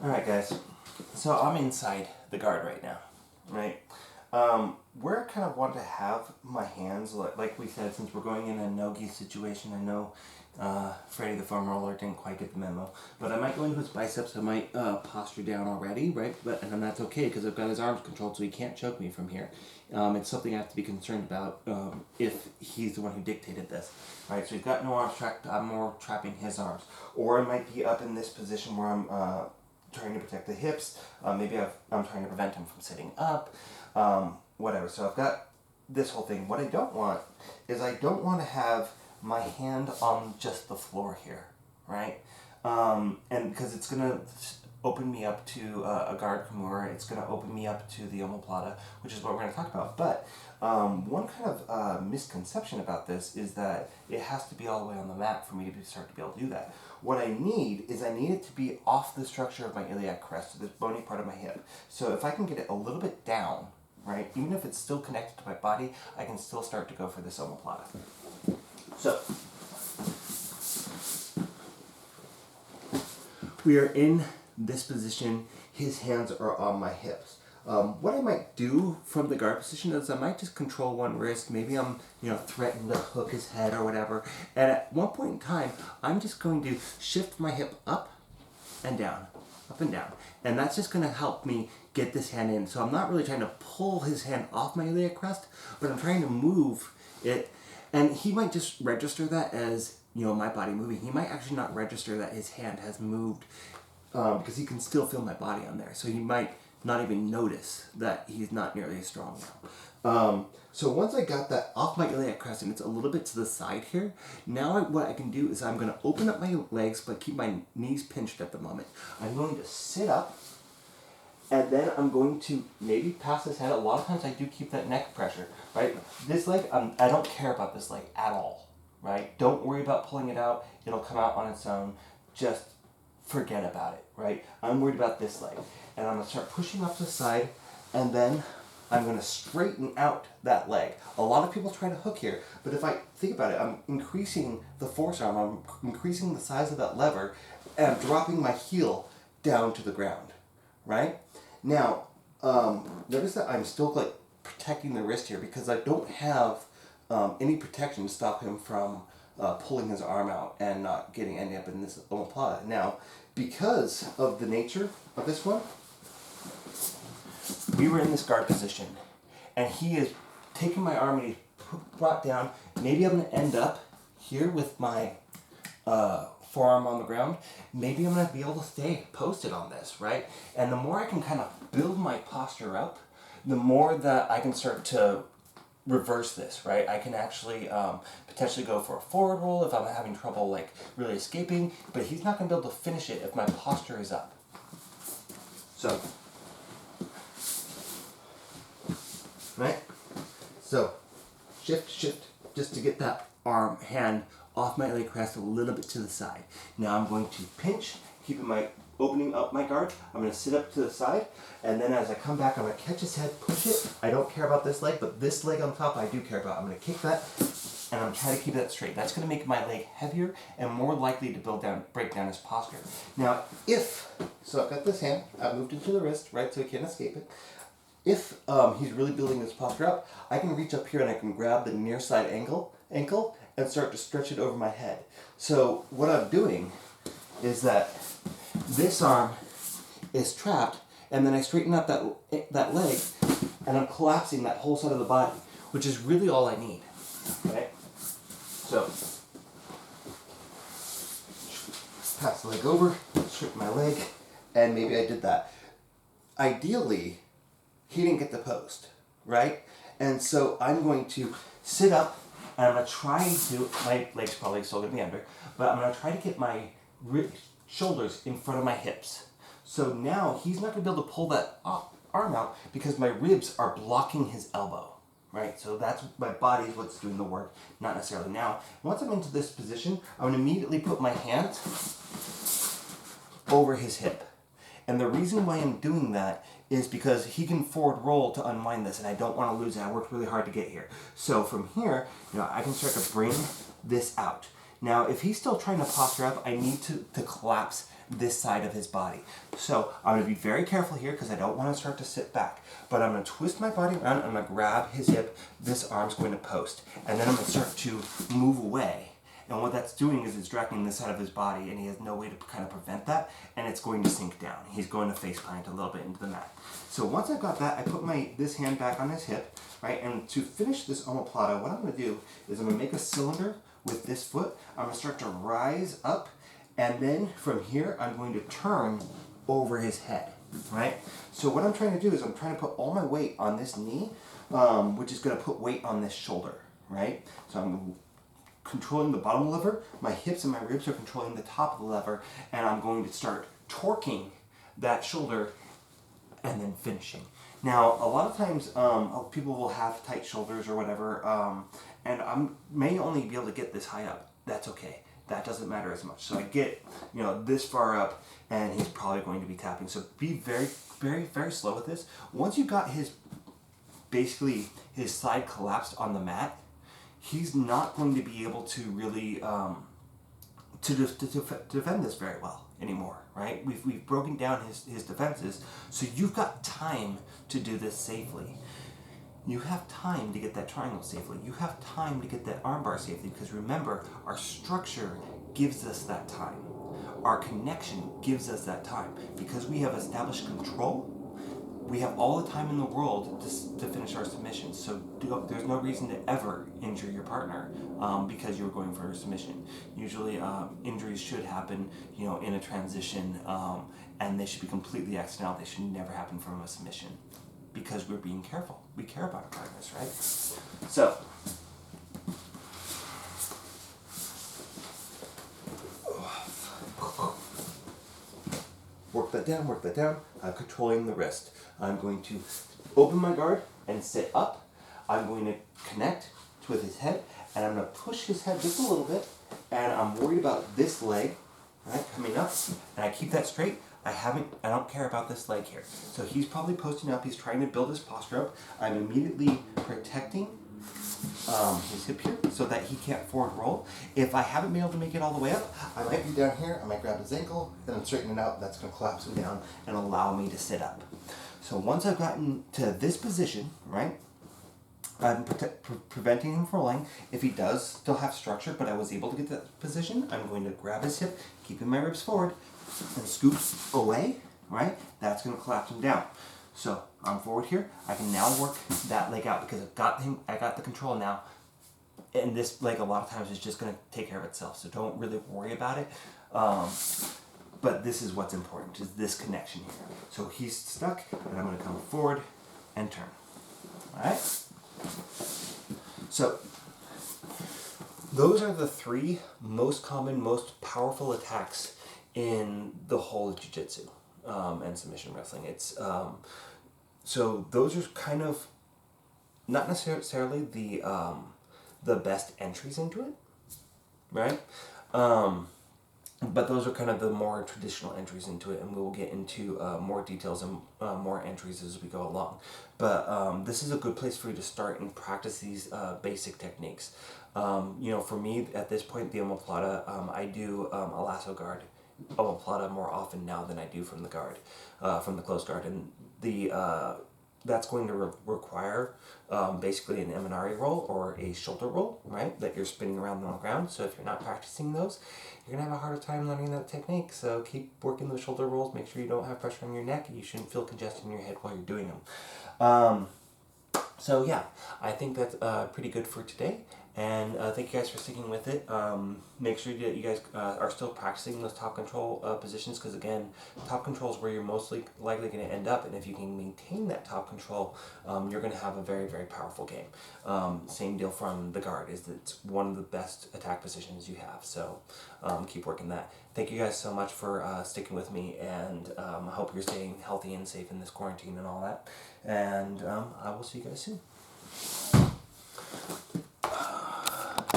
Alright guys, so I'm inside the guard right now, right? Where I kind of want to have my hands, like we said, since we're going in a no-gi situation, I know Freddie the foam roller didn't quite get the memo, but I might go into his biceps, I might posture down already, right? And that's okay because I've got his arms controlled so he can't choke me from here. It's something I have to be concerned about if he's the one who dictated this, right? So he's got no arms trapped, I'm more trapping his arms. Or I might be up in this position where I'm trying to protect the hips, maybe I'm trying to prevent him from sitting up, whatever. So I've got this whole thing. What I don't want is I don't want to have my hand on just the floor here, right? And because it's going to open me up to a guard kimura, it's going to open me up to the omoplata, which is what we're going to talk about. But one kind of misconception about this is that it has to be all the way on the mat for me to start to be able to do that. What I need it to be off the structure of my iliac crest, so this bony part of my hip. So if I can get it a little bit down, right, even if it's still connected to my body, I can still start to go for this omoplata. So, we are in this position, his hands are on my hips. What I might do from the guard position is I might just control one wrist. Maybe I'm, threatening to hook his head or whatever. And at one point in time, I'm just going to shift my hip up and down, up and down. And that's just going to help me get this hand in. So I'm not really trying to pull his hand off my iliac crest, but I'm trying to move it. And he might just register that as, my body moving. He might actually not register that his hand has moved because he can still feel my body on there. So he might not even notice that he's not nearly as strong now. So once I got that off my iliac crest and it's a little bit to the side here, now what I can do is I'm going to open up my legs but keep my knees pinched at the moment. I'm going to sit up and then I'm going to maybe pass his head. A lot of times I do keep that neck pressure, right? This leg, I don't care about this leg at all, right? Don't worry about pulling it out. It'll come out on its own. Just forget about it, right? I'm worried about this leg. And I'm going to start pushing up to the side, and then I'm going to straighten out that leg. A lot of people try to hook here, but if I think about it, I'm increasing the force arm, I'm increasing the size of that lever, and I'm dropping my heel down to the ground, right? Now, notice that I'm still protecting the wrist here because I don't have any protection to stop him from pulling his arm out and not ending up in this omoplata. Now, because of the nature of this one, we were in this guard position, and he is taking my arm and he's brought down. Maybe I'm going to end up here with my forearm on the ground. Maybe I'm going to be able to stay posted on this, right? And the more I can kind of build my posture up, the more that I can start to reverse this, right? I can actually potentially go for a forward roll if I'm having trouble really escaping, but he's not going to be able to finish it if my posture is up. So, right? So, shift, just to get that hand off my iliac crest a little bit to the side. Now I'm going to pinch, opening up my guard. I'm going to sit up to the side, and then as I come back, I'm going to catch his head, push it. I don't care about this leg, but this leg on top I do care about. I'm going to kick that, and I'm trying to keep that straight. That's going to make my leg heavier and more likely to break down his posture. Now, so I've got this hand, I've moved into the wrist, right, so he can't escape it. If he's really building his posture up, I can reach up here and I can grab the near side ankle and start to stretch it over my head. So what I'm doing is that this arm is trapped, and then I straighten out that leg, and I'm collapsing that whole side of the body, which is really all I need. Okay? So, pass the leg over, straighten my leg, and maybe I did that. Ideally, he didn't get the post, right? And so I'm going to sit up, and I'm going to try to, my leg's probably still going to be under, but I'm going to try to get my shoulders in front of my hips. So now he's not going to be able to pull that arm out because my ribs are blocking his elbow, right? So that's my body is what's doing the work, not necessarily now. Once I'm into this position, I'm going to immediately put my hand over his hip. And the reason why I'm doing that is because he can forward roll to unwind this, and I don't want to lose it. I worked really hard to get here. So from here, I can start to bring this out. Now, if he's still trying to posture up, I need to collapse this side of his body. So I'm going to be very careful here because I don't want to start to sit back. But I'm going to twist my body around, I'm going to grab his hip, this arm's going to post. And then I'm going to start to move away. And what that's doing is it's dragging this side of his body, and he has no way to kind of prevent that, and it's going to sink down. He's going to face plant a little bit into the mat. So once I've got that, I put this hand back on his hip, right? And to finish this omoplata, what I'm going to do is I'm going to make a cylinder with this foot. I'm going to start to rise up, and then from here, I'm going to turn over his head, right? So what I'm trying to do is I'm trying to put all my weight on this knee, which is going to put weight on this shoulder, right? So I'm controlling the bottom lever, my hips and my ribs are controlling the top of the lever, and I'm going to start torquing that shoulder and then finishing. Now, a lot of times people will have tight shoulders or whatever, and I may only be able to get this high up. That's okay. That doesn't matter as much. So I get, this far up, and he's probably going to be tapping. So be very, very, very slow with this. Once you got basically his side collapsed on the mat, he's not going to be able to really to defend this very well anymore, right? We've broken down his defenses, so you've got time to do this safely. You have time to get that triangle safely. You have time to get that armbar safely, because remember, our structure gives us that time. Our connection gives us that time. Because we have established control, we have all the time in the world to finish our submission. So there's no reason to ever injure your partner because you're going for a submission. Usually injuries should happen, in a transition, and they should be completely accidental. They should never happen from a submission, because we're being careful. We care about our partners, right? So, work that down, work that down. I'm controlling the wrist. I'm going to open my guard and sit up. I'm going to connect with his head, and I'm going to push his head just a little bit, and I'm worried about this leg, right, coming up, and I keep that straight. I don't care about this leg here. So he's probably posting up, he's trying to build his posture up. I'm immediately protecting his hip here so that he can't forward roll. If I haven't been able to make it all the way up, I might be down here, I might grab his ankle, and then straighten it out. That's going to collapse him down and allow me to sit up. So once I've gotten to this position, right, I'm preventing him from rolling. If he does still have structure, but I was able to get that position, I'm going to grab his hip, keeping my ribs forward, and scoop away, right? That's going to collapse him down. So I'm forward here. I can now work that leg out because I got the control now. And this leg a lot of times is just going to take care of itself. So don't really worry about it. But this is what's important, is this connection here. So he's stuck, and I'm going to come forward and turn. All right? So those are the three most common, most powerful attacks in the whole of jiu-jitsu and submission wrestling. It's so those are kind of not necessarily the best entries into it, right? But those are kind of the more traditional entries into it, and we will get into more details and more entries as we go along. But this is a good place for you to start and practice these basic techniques. For me, at this point, the omoplata, I do a lasso guard omoplata more often now than I do from the guard, from the closed guard, and that's going to require basically an Eminari roll or a shoulder roll, right, that you're spinning around on the ground. So if you're not practicing those, you're going to have a harder time learning that technique. So keep working those shoulder rolls. Make sure you don't have pressure on your neck. You shouldn't feel congestion in your head while you're doing them. So yeah, I think that's pretty good for today. And thank you guys for sticking with it. Make sure that you guys are still practicing those top control positions, because again, top control is where you're most likely going to end up. And if you can maintain that top control, you're going to have a very, very powerful game. Same deal from the guard, is that it's one of the best attack positions you have. So keep working that. Thank you guys so much for sticking with me, and I hope you're staying healthy and safe in this quarantine and all that. And I will see you guys soon.